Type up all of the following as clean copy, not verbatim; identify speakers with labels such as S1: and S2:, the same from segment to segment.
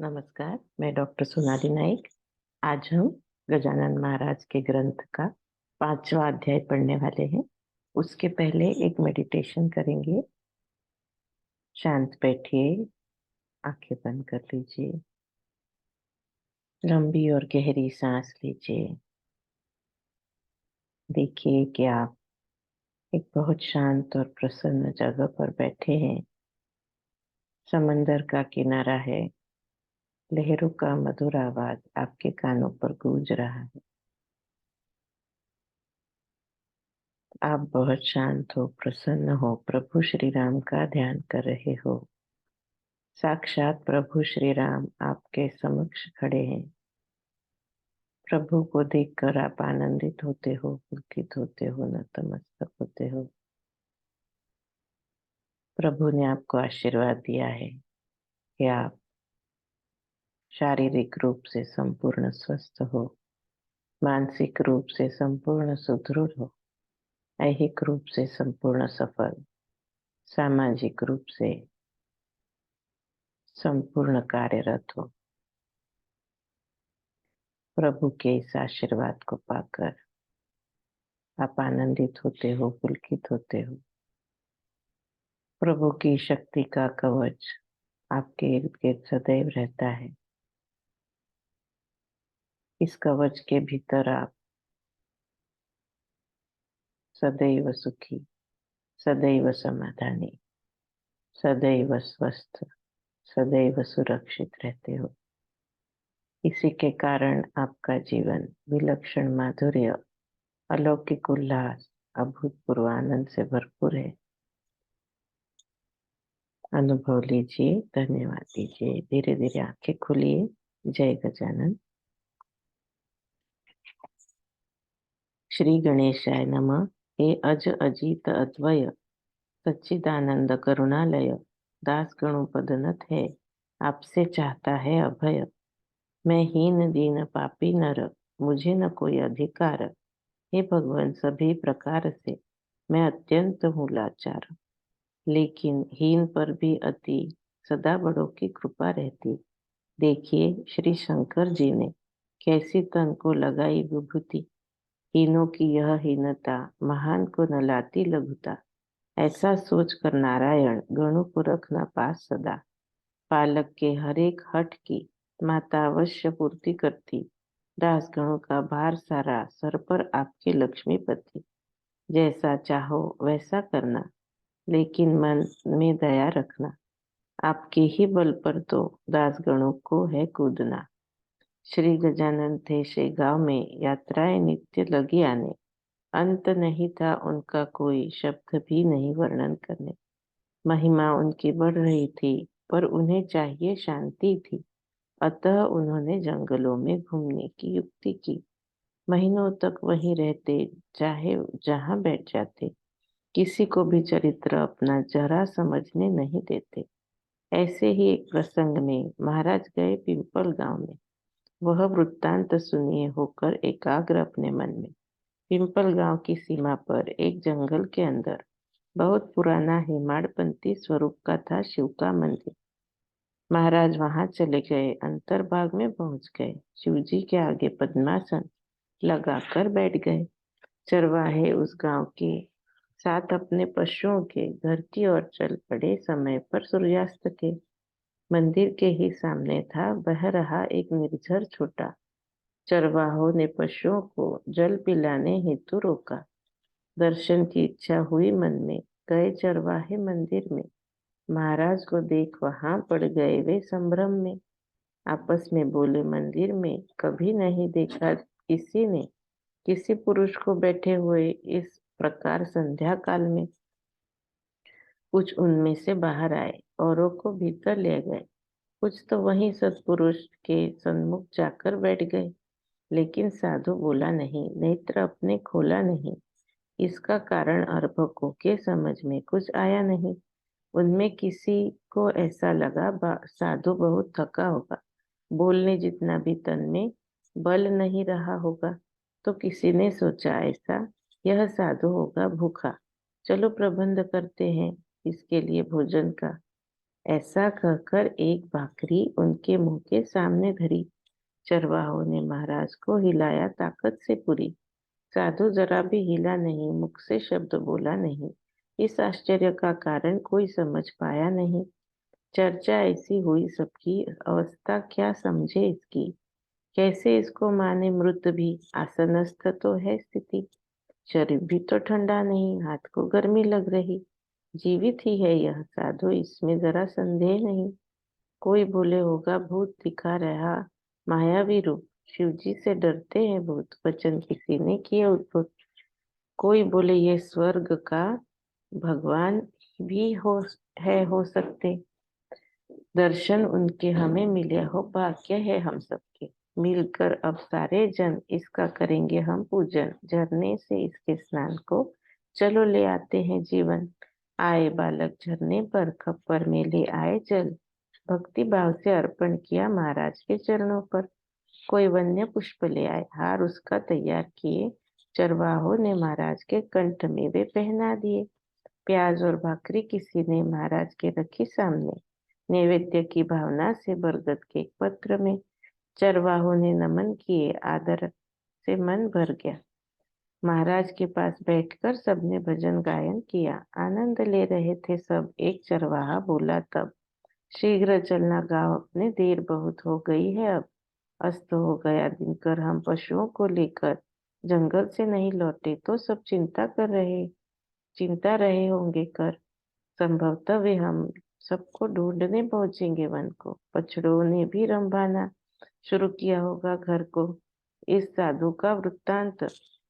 S1: नमस्कार, मैं डॉक्टर सोनाली नाइक। आज हम गजानन महाराज के ग्रंथ का 5वां अध्याय पढ़ने वाले हैं। उसके पहले एक मेडिटेशन करेंगे। शांत बैठिए, आंखें बंद कर लीजिए, लंबी और गहरी सांस लीजिए। देखिए कि आप एक बहुत शांत और प्रसन्न जगह पर बैठे हैं। समंदर का किनारा है, लहरों का मधुर आवाज आपके कानों पर गूंज रहा है। आप बहुत शांत हो, प्रसन्न हो, प्रभु श्री राम का ध्यान कर रहे हो। साक्षात प्रभु श्री राम आपके समक्ष खड़े हैं। प्रभु को देखकर आप आनंदित होते हो, पुलकित होते हो, नतमस्तक होते हो। प्रभु ने आपको आशीर्वाद दिया है कि आप शारीरिक रूप से संपूर्ण स्वस्थ हो, मानसिक रूप से संपूर्ण सुदृढ़ हो, ऐहिक रूप से संपूर्ण सफल, सामाजिक रूप से संपूर्ण कार्यरत हो। प्रभु के इस आशीर्वाद को पाकर आप आनंदित होते हो, पुलकित होते हो। प्रभु की शक्ति का कवच आपके इर्द गिर्द सदैव रहता है। इस कवच के भीतर आप सदैव सुखी, सदैव समाधानी, सदैव स्वस्थ, सदैव सुरक्षित रहते हो। इसी के कारण आपका जीवन विलक्षण माधुर्य, अलौकिक उल्लास, अभूतपूर्व आनंद से भरपूर है। अनुभव लीजिए, धन्यवाद दीजिए। धीरे धीरे आंखें खोलिए। जय गजानन। श्री गणेशाय नमः। हे अज अजीत अद्वय, सच्चिदानंद करुणालय, दास गणोपदनत है, आपसे चाहता है अभय। मैं हीन दीन पापी नर, मुझे न कोई अधिकार। हे भगवान, सभी प्रकार से मैं अत्यंत हूँ लाचार, लेकिन हीन पर भी अति सदा बड़ों की कृपा रहती। देखिए श्री शंकर जी ने कैसी तन को लगाई विभूति। हीनों की यह हीनता महान को न लाती लघुता। ऐसा सोच कर नारायण गणों को रखना पास सदा। पालक के हर एक हठ की माता अवश्य पूर्ति करती। दास गणों का भार सारा सर पर आपके लक्ष्मीपति। जैसा चाहो वैसा करना, लेकिन मन में दया रखना। आपके ही बल पर तो दास गणों को है कूदना। श्री गजानन थे से गांव में, यात्राएं नित्य लगी आने। अंत नहीं था उनका कोई शब्द भी नहीं वर्णन करने। महिमा उनकी बढ़ रही थी, पर उन्हें चाहिए शांति थी। अतः उन्होंने जंगलों में घूमने की युक्ति की। महीनों तक वहीं रहते, चाहे जहां बैठ जाते। किसी को भी चरित्र अपना जरा समझने नहीं देते। ऐसे ही एक प्रसंग में महाराज गए पिंपल गांव में। वह वृत्तांत सुनिए होकर एकाग्र अपने मन में। पिंपल गांव की सीमा पर एक जंगल के अंदर बहुत पुराना हेमाडपंथी स्वरूप का था शिव का मंदिर। महाराज वहां चले गए, अंतर्भाग में पहुंच गए। शिव जी के आगे पद्मासन लगाकर बैठ गए। चरवाहे उस गांव के साथ अपने पशुओं के घर की ओर चल पड़े। समय पर सूर्यास्त के मंदिर के ही सामने था बह रहा एक निर्झर छोटा। चरवाहों ने पशुओं को जल पिलाने हेतु रोका। दर्शन की इच्छा हुई मन में। गए चरवाहे मंदिर में। महाराज को देख वहां पड़ गए वे संभ्रम में। आपस में बोले, मंदिर में कभी नहीं देखा किसी ने किसी पुरुष को बैठे हुए इस प्रकार संध्या काल में। कुछ उनमें से बाहर आए, औरों को भीतर ले गए। कुछ तो वहीं सत्पुरुष के सन्मुख जाकर बैठ गए। लेकिन साधु बोला नहीं, नेत्र अपने खोला नहीं। इसका कारण अर्भकों के समझ में कुछ आया नहीं। उनमें किसी को ऐसा लगा साधु बहुत थका होगा, बोलने जितना भी तन में बल नहीं रहा होगा। तो किसी ने सोचा, ऐसा यह साधु होगा भूखा, चलो प्रबंध करते हैं इसके लिए भोजन का। ऐसा कहकर एक भाकरी उनके मुंह के सामने धरी। चरवाहों ने महाराज को हिलाया ताकत से पूरी। साधु जरा भी हिला नहीं, मुख से शब्द बोला नहीं। इस आश्चर्य का कारण कोई समझ पाया नहीं। चर्चा ऐसी हुई सबकी, अवस्था क्या समझे इसकी। कैसे इसको माने मृत भी, आसनस्थ तो है स्थिति। शरीर भी तो ठंडा नहीं, हाथ को गर्मी लग रही। जीवित ही है यह साधु, इसमें जरा संदेह नहीं। कोई बोले होगा भूत दिखा रहा, मायावी रूप। शिवजी से डरते हैं भूत, वचन किसी ने किए उद्भुत। कोई बोले ये स्वर्ग का भगवान भी हो सकते। दर्शन उनके हमें मिले हो, भाग्य है हम सबके। मिलकर अब सारे जन इसका करेंगे हम पूजन। झरने से इसके स्नान को चलो ले आते हैं जीवन। आए बालक झरने पर, खप्पर में ले आए जल। भक्ति भाव से अर्पण किया महाराज के चरणों पर। कोई वन्य पुष्प ले आए, हार उसका तैयार किए। चरवाहों ने महाराज के कंठ में वे पहना दिए। प्याज और भाकरी किसी ने महाराज के रखी सामने। नैवेद्य की भावना से बरगद के एक पत्र में चरवाहों ने नमन किए, आदर से मन भर गया। महाराज के पास बैठकर सबने भजन गायन किया, आनंद ले रहे थे सब। एक चरवाहा बोला तब, शीघ्र चलना गाँव अपने, देर बहुत हो गई है अब। अस्त हो गया दिनकर, हम पशुओं को लेकर जंगल से नहीं लौटे तो सब चिंता रहे होंगे कर। संभवतः वे हम सबको ढूंढने पहुंचेंगे वन को। बछड़ों ने भी रंभाना शुरू किया होगा घर को। इस साधु का वृत्तांत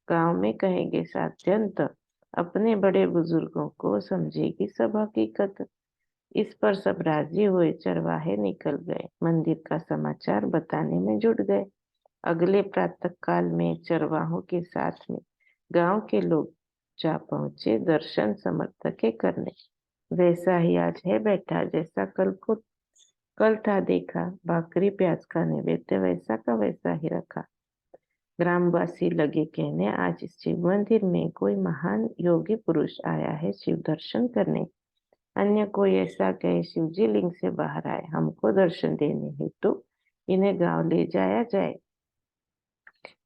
S1: गांव में कहेंगे साध्यंत। अपने बड़े बुजुर्गों को समझेगी सब हकीकत। इस पर सब राजी हुए, चरवाहे निकल गए, मंदिर का समाचार बताने में जुट गए। अगले प्रातः काल में चरवाहों के साथ में गांव के लोग जा पहुंचे दर्शन समर्थ के करने। वैसा ही आज है बेटा, जैसा कल था देखा। भाकरी प्याज का नैवेद्य वैसा का वैसा ही रखा। ग्रामवासी लगे कहने, आज इस शिव मंदिर में कोई महान योगी पुरुष आया है शिव दर्शन करने। अन्य कोई ऐसा कहे, शिवजी लिंग से बाहर आए, हमको दर्शन देने हेतु इन्हें गांव ले जाया जाए।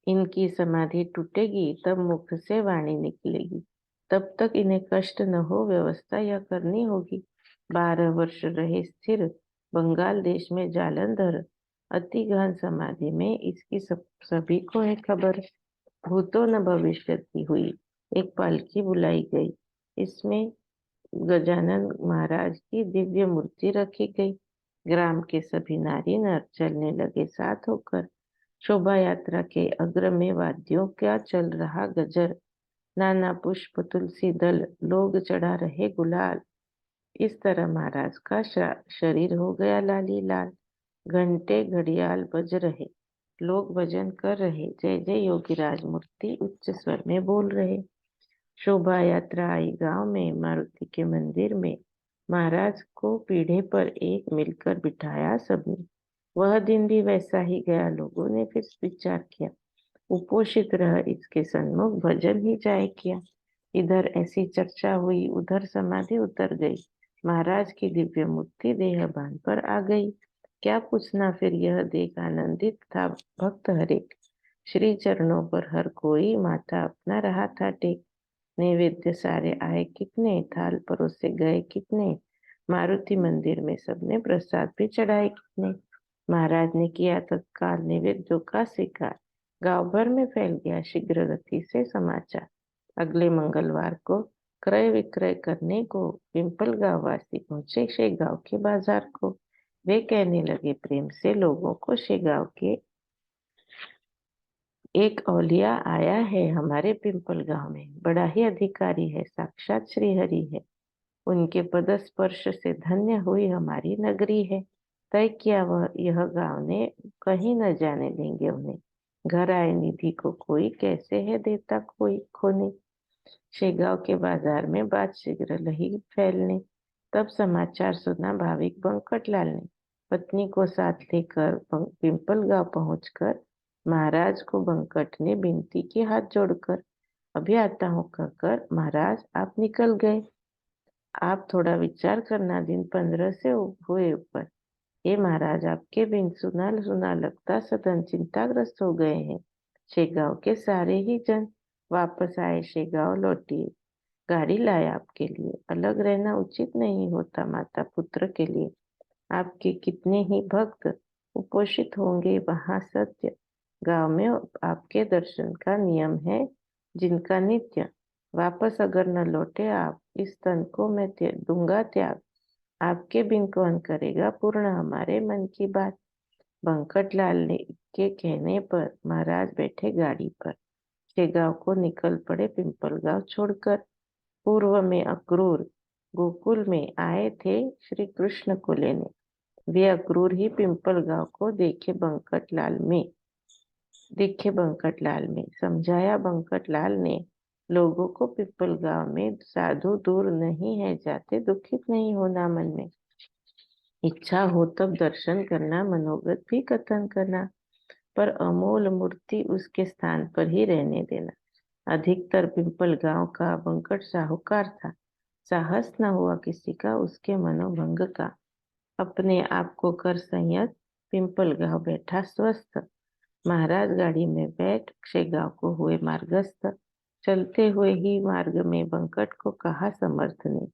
S1: इनकी समाधि टूटेगी तब मुख से वाणी निकलेगी। तब तक इन्हें कष्ट न हो, व्यवस्था यह करनी होगी। 12 वर्ष रहे स्थिर बंगाल देश में जालंधर। अति गहन समाधि में इसकी सभी को है खबर। भूतो न भविष्य की हुई। एक पालकी बुलाई गई, इसमें गजानन महाराज की दिव्य मूर्ति रखी गई। ग्राम के सभी नारी नर चलने लगे साथ होकर। शोभा यात्रा के अग्र में वाद्यों का चल रहा गजर। नाना पुष्प तुलसी दल, लोग चढ़ा रहे गुलाल। इस तरह महाराज का शरीर हो गया लाली लाल। घंटे घड़ियाल बज रहे, लोग भजन कर रहे, जय जय योगीराज मूर्ति उच्च स्वर में बोल रहे। शोभा यात्रा आई गांव में, मारुति के मंदिर में। महाराज को पीढ़े पर एक मिलकर बिठाया सबने। वह दिन भी वैसा ही गया, लोगों ने फिर विचार किया, उपोषित रह इसके सन्मुख भजन ही जाए किया। इधर ऐसी चर्चा हुई, उधर समाधि उतर गई। महाराज की दिव्य मूर्ति देहभान पर आ गई। क्या पूछना फिर, यह देख आनंदित था भक्त हरेक। श्री चरणों पर हर कोई माथा अपना रहा था टेक। नैवेद्य सारे आए कितने, थाल परोसे गए कितने। मारुति मंदिर में सबने प्रसाद भी चढ़ाए कितने। महाराज ने किया तत्काल नैवेद्यों का स्वीकार। गांव भर में फैल गया शीघ्र गति से समाचार। अगले मंगलवार को क्रय विक्रय करने को पिंपल गांव वासी पहुंचे शेगांव के बाजार को। वे कहने लगे प्रेम से लोगों को, शेगांव के एक औलिया आया है हमारे पिंपल गांव में, बड़ा ही अधिकारी है, साक्षात श्री हरि है। उनके पद स्पर्श से धन्य हुई हमारी नगरी है। तय किया वह यह गांव ने, कहीं न जाने देंगे उन्हें। घर आए निधि को कोई, कैसे है देता कोई खोने। शेगांव के बाजार में बात शीघ्र लगी फैलने। तब समाचार सुना भाविक बंकटलाल ने। पत्नी को साथ लेकर पिंपल गांव पहुंचकर महाराज को बंकट ने विनती की हाथ जोड़कर। अभी आता हूँ कहकर महाराज आप निकल गए। आप थोड़ा विचार करना, दिन 15 से हुए ऊपर। हे महाराज, आपके बिन सुना सुना लगता सदन चिंताग्रस्त हो गए हैं। शेगांव के सारे ही जन वापस आए, शेगांव लौटिए। गाड़ी लाया आपके लिए। अलग रहना उचित नहीं होता माता पुत्र के लिए। आपके कितने ही भक्त उपोषित होंगे वहां सत्य गांव में आपके दर्शन का नियम है, जिनका नित्य। वापस अगर न लौटे आप, इस तन को मैं दूंगा त्याग। आपके बिन कौन करेगा पूर्ण हमारे मन की बात। बंकटलाल ने के कहने पर महाराज बैठे गाड़ी पर। शेगांव को निकल पड़े पिंपल गांव छोड़कर। पूर्व में अक्रूर गोकुल में आए थे श्री कृष्ण को लेने। वे अक्रूर ही पिंपल गांव को दिखे बंकटलाल में समझाया बंकटलाल ने लोगों को। पिंपल गांव में साधु दूर नहीं है जाते, दुखित नहीं होना मन में। इच्छा हो तब दर्शन करना, मनोगत भी कथन करना, पर अमूल मूर्ति उसके स्थान पर ही रहने देना। अधिकतर पिंपल गांव का बंकट साहूकार था। साहस न हुआ किसी का उसके मनोभंग का। अपने आप को कर संयत, पिंपल गांव बैठा स्वस्थ। महाराज गाड़ी में बैठ शेगांव को हुए मार्गस्थ। चलते हुए ही मार्ग में बंकट को कहा समर्थ ने,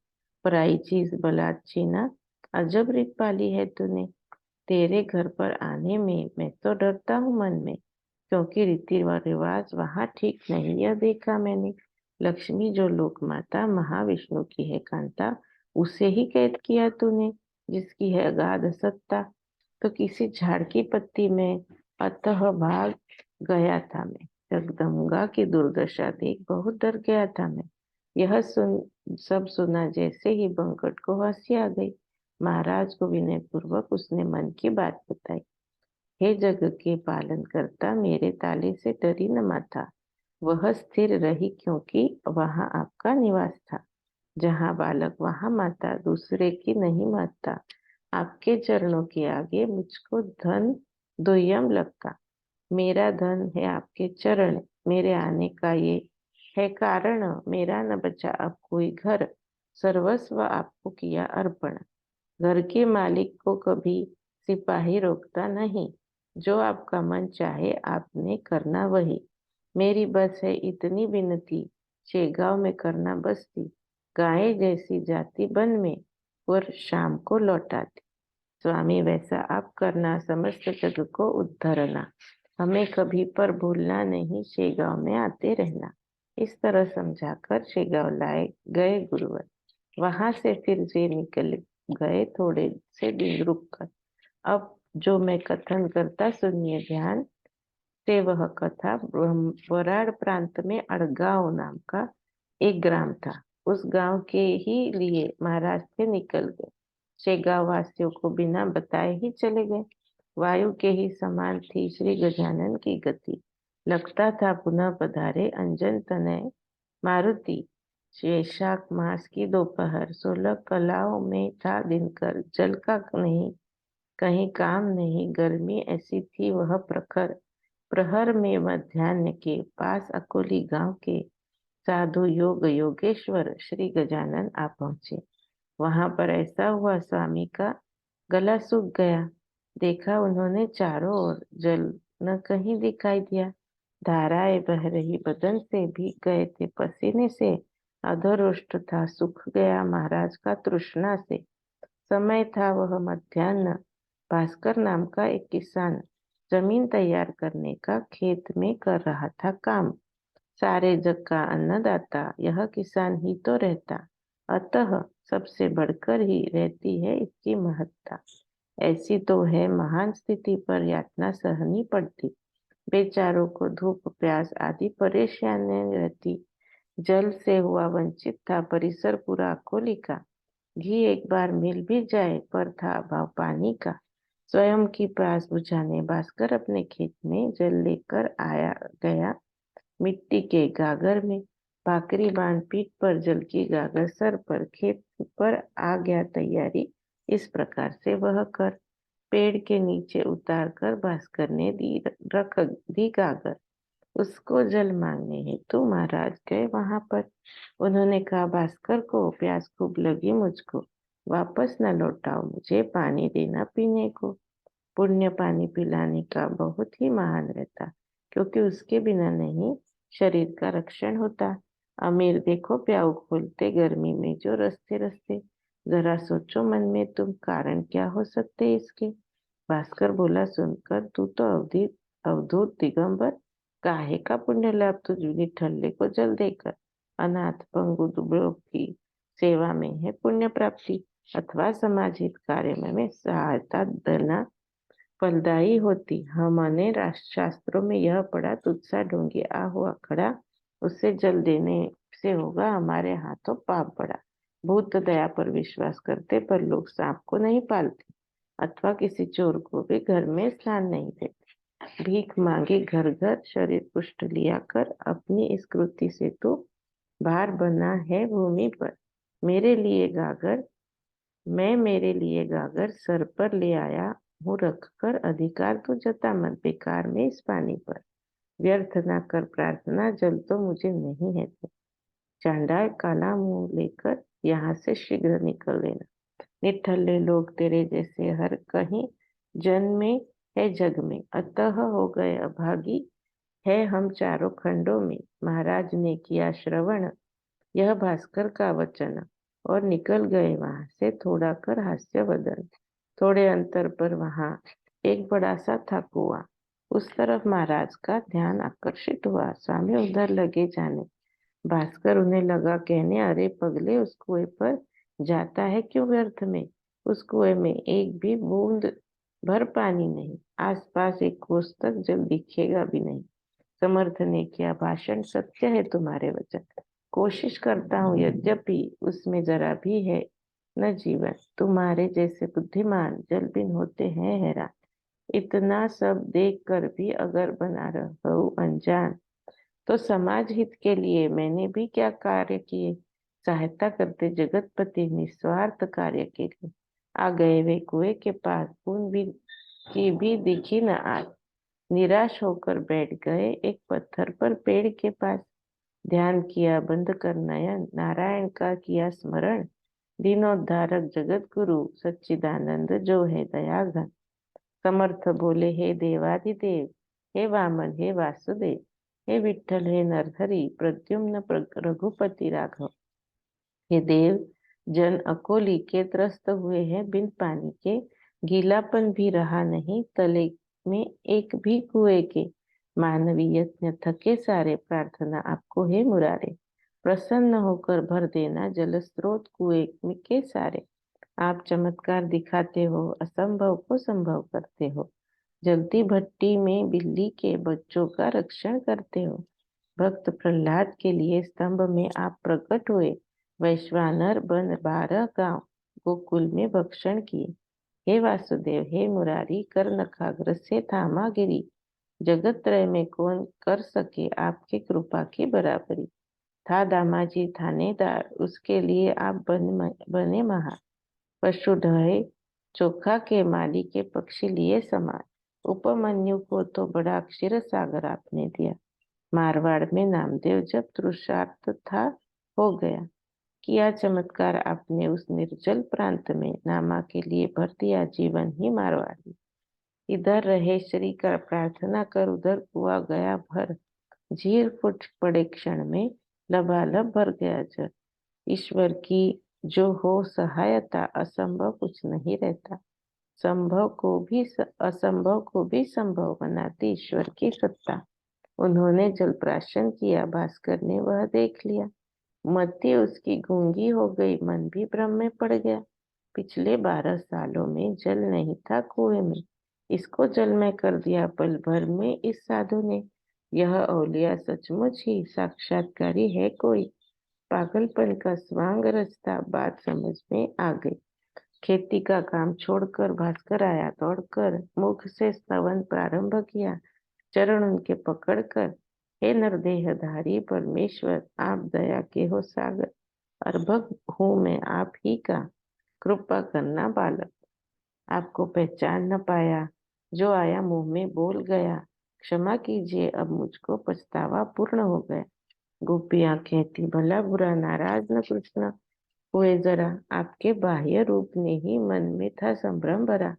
S1: पराई चीज बलात् छीना, अजब रीत पाली है तूने। तेरे घर पर आने में मैं तो डरता हूँ मन में, क्योंकि रीति व रिवाज वहाँ ठीक नहीं, यह देखा मैंने। लक्ष्मी जो लोक माता महाविष्णु की है कांता, उसे ही कैद किया तूने, जिसकी है अगाध सत्ता। तो किसी झाड़ की पत्ती में अतः भाग गया था मैं। जगदम्बा की दुर्दशा देख बहुत डर गया था मैं। यह सब सुना जैसे ही बंकट को हंसी आ गई। महाराज को विनय पूर्वक उसने मन की बात बताई। हे जग के पालन करता, मेरे ताले से डरी न माथा। वह स्थिर रही क्योंकि वहां आपका निवास था। जहाँ बालक वहां माता, दूसरे की नहीं माता। आपके चरणों के आगे मुझको धन दुय्यम लगता। मेरा धन है आपके चरण, मेरे आने का ये है कारण। मेरा न बचा अब कोई घर, सर्वस्व आपको किया अर्पण। घर के मालिक को कभी सिपाही रोकता नहीं। जो आपका मन चाहे आपने करना वही। मेरी बस है इतनी विनती, शेगांव में करना बस्ती। गाय जैसी जाति वन में, और शाम को लौटाती। स्वामी वैसा आप करना, समस्त जग को उद्धरना। हमें कभी पर भूलना नहीं, शेगांव में आते रहना। इस तरह समझाकर शेगांव लाए गए गुरुवर। वहां से फिर वे निकल गए थोड़े से दिन रुक कर। अब जो मैं कथन करता सुनिए ध्यान से। वह कथा वराड़ प्रांत में अड़गांव नाम का एक ग्राम था। उस गांव के ही लिए महाराज से निकल गए। शेगांव वासियों को बिना बताए ही चले गए। वायु के ही समान थी श्री गजानन की गति। लगता था पुनः पधारे अंजन तनय मारुति। वैशाख मास की दोपहर, 16 कलाओं में था दिनकर। जल का नहीं कहीं काम नहीं, गर्मी ऐसी थी वह प्रखर। प्रहर में मध्याह्न के पास अकोली गांव के साधु योगेश्वर श्री गजानन आ पहुंचे। वहां पर ऐसा हुआ, स्वामी का गला सूख गया। देखा उन्होंने चारों ओर, जल न कहीं दिखाई दिया। धाराएं बह रही बदन से, भीग गए थे पसीने से। अधरोष्ट था, सूख गया महाराज का तृष्णा से। समय था वह मध्याह्न। भास्कर नाम का एक किसान जमीन तैयार करने का खेत में कर रहा था काम। सारे जग का अन्नदाता यह किसान ही तो रहता, अतः सबसे बढ़कर ही रहती है इसकी महत्ता। ऐसी तो है महान स्थिति पर यातना सहनी पड़ती। बेचारों को धूप प्यास आदि परेशानियां रहती। जल से हुआ वंचित था परिसर पूरा अकोली का। घी एक बार मिल भी जाए पर था अभाव पानी का। स्वयं की प्यास बुझाने भास्कर अपने खेत में जल लेकर आया गया मिट्टी के गागर में। भाकरी बांध पीठ पर, जल की गागर सर पर, खेत पर आ गया तैयारी। इस प्रकार से वह कर पेड़ के नीचे उतार कर भास्कर ने दी गागर। उसको जल मांगने हेतु महाराज गए वहां पर। उन्होंने कहा, भास्कर को प्यास खूब लगी मुझको, वापस न लौटाओ, मुझे पानी देना पीने को। पुण्य पानी पिलाने का बहुत ही महान रहता, क्योंकि उसके बिना नहीं शरीर का रक्षण होता। अमीर देखो प्याऊ खोलते गर्मी में जो रस्ते रस्ते, जरा सोचो मन में तुम कारण क्या हो सकते इसके। भास्कर बोला, सुनकर तू तो अवधूत दिगंबर, काहे का पुण्य लाभ तुझ ठल्ले को जल देकर। अनाथ पंगु दुबलों की सेवा में है पुण्य प्राप्ति, अथवा समाज हित कार्य में सहायता देना फलदायी होती। हमने शास्त्रों में यह पढ़ा, तुझसा ढोंगी आ हुआ खड़ा, उससे जल देने से होगा हमारे हाथों पाप बड़ा। भूत दया पर विश्वास करते पर लोग सांप को नहीं पालते, अथवा किसी चोर को भी घर में स्नान नहीं देते। भीख मांगी घर घर, शरीर पुष्ट लिया कर, अपनी इस कृति से तू भार बना है भूमि पर। मेरे लिए गागर मेरे लिए गागर सर पर ले आया हूँ रख कर, अधिकार तो जता मत बेकार में इस पानी पर। व्यर्थ ना कर प्रार्थना, जल तो मुझे नहीं है तो। चांडाल काला मुंह लेकर यहाँ से शीघ्र निकल लेना। निठल्ले लोग तेरे जैसे हर कहीं जन्मे है जग में, अतः हो गए अभागी है हम चारों खंडों में। महाराज ने किया श्रवण यह भास्कर का वचन, और निकल गए वहां से थोड़ा कर हास्य बदन। थोड़े अंतर पर वहां एक बड़ा सा था कुआं, उस तरफ महाराज का ध्यान आकर्षित हुआ। स्वामी उधर लगे जाने। भास्कर उन्हें लगा कहने, अरे पगले, उस कुएं पर जाता है क्यों व्यर्थ में। उस कुएं में एक भी बूंद भर पानी नहीं, आसपास एक कोस तक जल दिखेगा भी नहीं। समर्थ ने किया भाषण, सत्य है तुम्हारे वचन, कोशिश करता हूँ यद्यपि उसमें जरा भी है न जीवन। तुम्हारे जैसे बुद्धिमान जल बिन होते हैं हैरान, इतना सब देख कर भी अगर बना रहूं अनजान, तो समाज हित के लिए मैंने भी क्या कार्य किए। सहायता करते जगतपति निस्वार्थ कार्य के लिए, आ गए वे कुएं के पास, बूंद भी की भी दिखी न आज। निराश होकर बैठ गए एक पत्थर पर पेड़ के पास। ध्यान किया बंद कर नयन, नारायण का किया स्मरण, दीनोद्धारक जगत गुरु सच्चिदानंद जो है दया घन। समर्थ बोले, हे देवाधिदेव, हे वामन, हे वासुदेव, हे विठ्ठल, हे नरहरि, प्रद्युम्न रघुपति राघव। हे देव, जन अकोली के त्रस्त हुए हैं बिन पानी के, गीलापन भी रहा नहीं तले में एक भी कुएं के। मानवी यत्न थके सारे, प्रार्थना आपको हे मुरारे, प्रसन्न होकर भर देना जल स्रोत कुएं के सारे। आप चमत्कार दिखाते हो, असंभव को संभव करते हो, जलती भट्टी में बिल्ली के बच्चों का रक्षण करते हो। भक्त प्रहलाद के लिए स्तंभ में आप प्रकट हुए, वैश्वानर बन 12 गांव गोकुल में भक्षण किए। हे वासुदेव, हे मुरारी, कर नखाग्र से थामा गिरी, जगत त्रय में कौन कर सके आपके कृपा की बराबरी। था दामाजी थानेदार, उसके लिए आप बने महान, पशु ढहे चोखा के माली के पक्षी लिए समान। उपमन्यु को तो बड़ा क्षीर सागर आपने दिया, मारवाड़ में नामदेव जब तृषार्त था हो गया। किया चमत्कार आपने उस निर्जल प्रांत में, नामा के लिए भर दिया जीवन ही मारवाड़ी। इधर रहे श्री का प्रार्थना कर, उधर कुआ गया भर, झील फुट पड़े क्षण में, लबालब भर गया जल। ईश्वर की जो हो सहायता, असंभव कुछ नहीं रहता। असंभव को भी संभव बनाती ईश्वर की सत्ता। उन्होंने जलप्राशन किया, भास्कर ने वह देख लिया। मति उसकी गूंगी हो गई, मन भी भ्रम में पड़ गया। पिछले 12 सालों में जल नहीं था कुएं में, इसको जल में कर दिया पल भर में इस साधु ने। यह औलिया सचमुच ही साक्षात्कारी है कोई, पागलपन का स्वांग रचता बात समझ में आ गई। खेती का काम छोड़कर भास्कर आया दौड़कर, मुख से स्तवन प्रारंभ किया, चरण उनके पकड़कर, हे नरदेहधारी परमेश्वर, आप दया के हो सागर, अर्भक हूँ मैं आप ही का, कृपा करना बालक। आपको पहचान न पाया, जो आया मुंह में बोल गया, क्षमा कीजिए, अब मुझको पछतावा पूर्ण हो गया। गोपियां कहती, भला बुरा नाराज न कृष्ण हुए जरा, आपके बाह्य रूप ने ही मन में था संभ्रम भरा।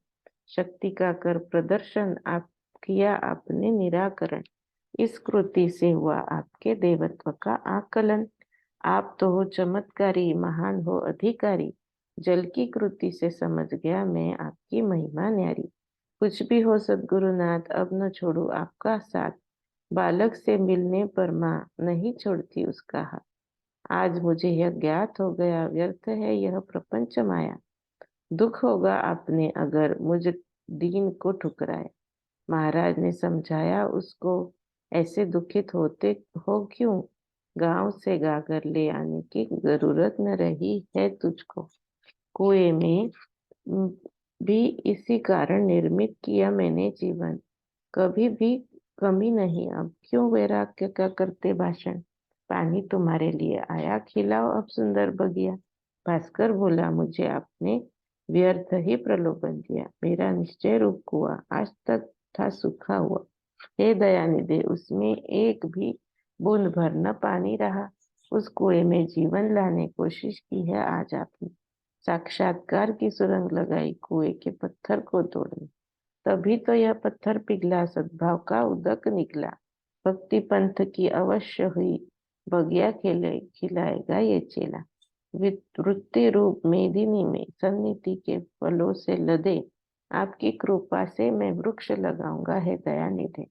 S1: शक्ति का कर प्रदर्शन आप किया आपने निराकरण, इस कृति से हुआ आपके देवत्व का आकलन। आप तो हो चमत्कारी, महान हो अधिकारी, जल की कृति से समझ गया मैं आपकी महिमा न्यारी। कुछ भी हो सद्गुरुनाथ, अब न छोड़ू आपका साथ, बालक से मिलने पर माँ नहीं छोड़ती उसका हाथ। आज मुझे यह ज्ञात हो गया, व्यर्थ है यह प्रपंच माया। दुख होगा आपने अगर मुझ दीन को ठुकराया। महाराज ने समझाया उसको, ऐसे दुखित होते हो क्यों, गांव से गाकर ले आने की जरूरत न रही है तुझको। कुएं में भी इसी कारण निर्मित किया मैंने जीवन, कभी भी कमी नहीं, अब क्यों वैराग्य का करते भाषण। पानी तुम्हारे लिए आया, खिलाओ अब सुंदर बगिया। भास्कर बोला, मुझे आपने व्यर्थ ही प्रलोभन दिया, मेरा निश्चय रूप कुआ आज तक था सूखा हुआ। हे दयानिधे, उसमें एक भी बूंद भर न पानी रहा। उस कुएं में जीवन लाने कोशिश की है आज आपने, साक्षात्कार की सुरंग लगाई कुएं के पत्थर को तोड़ने। तभी तो यह पत्थर पिघला, सद्भाव का उदक निकला। भक्ति पंथ की अवश्य हुई, बगिया खेले खिलाएगा ये चेला। वृत्ति रूप मेदिनी में सन्निधि के फलों से लदे, आपकी कृपा से मैं वृक्ष लगाऊंगा है दयानिधे।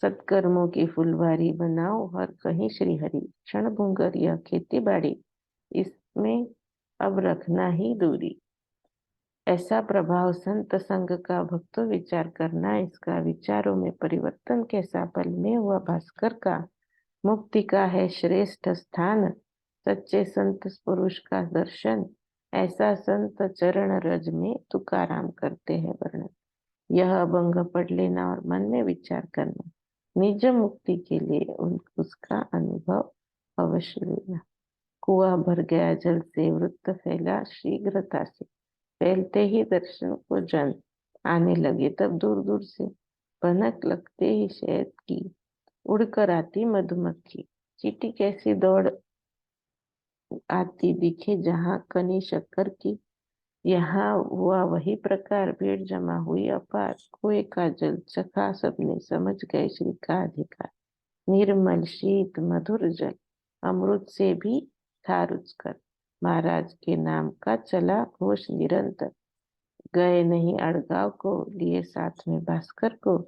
S1: सत्कर्मों की फुलवारी बनाओ हर कहीं श्री हरि, क्षण भंगुर यह खेती बाड़ी, इसमें अब रखना ही दूरी। ऐसा प्रभाव संत संग का, भक्तों विचार करना इसका, विचारों में परिवर्तन कैसा, पल में हुआ भास्कर का। मुक्ति का है श्रेष्ठ स्थान, सच्चे संत पुरुष का दर्शन, ऐसा संत चरण रज में तुकाराम करते हैं वर्णन। यह अभंग पढ़ लेना और मन में विचार करना, निज मुक्ति के लिए उसका अनुभव अवश्य लेना। कुआं भर गया जल से, वृत्त फैला शीघ्रता से, फैलते ही दर्शन को जन आने लगे तब दूर दूर से। भनक लगते ही शहद की उड़कर आती मधुमक्खी, चींटी कैसी दौड़ आती दिखे जहाँ कनी शक्कर की। यहाँ हुआ वही प्रकार, भीड़ जमा हुई अपार, कुएं का जल चखा सबने, समझ गए श्री का अधिकार। निर्मल शीत मधुर जल, अमृत से भी था रुचकर, महाराज के नाम का चला घोष निरंतर। गए नहीं अड़गांव को, लिए साथ में भास्कर को,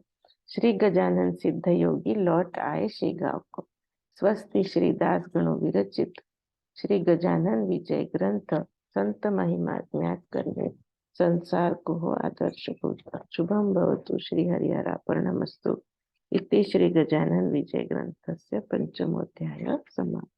S1: श्री गजानन सिद्ध योगी लौट आए श्री गांव को। स्वस्ति श्री दास गणों विरचित श्री गजानन विजय ग्रंथ, संत महिमा ज्ञात करने, संसार को हो आदर्श भूत। शुभम भवतु श्री हरिहरार्पणमस्तु। इति श्री गजानन विजय ग्रंथस्य पंचमोऽध्यायः समाप्तः।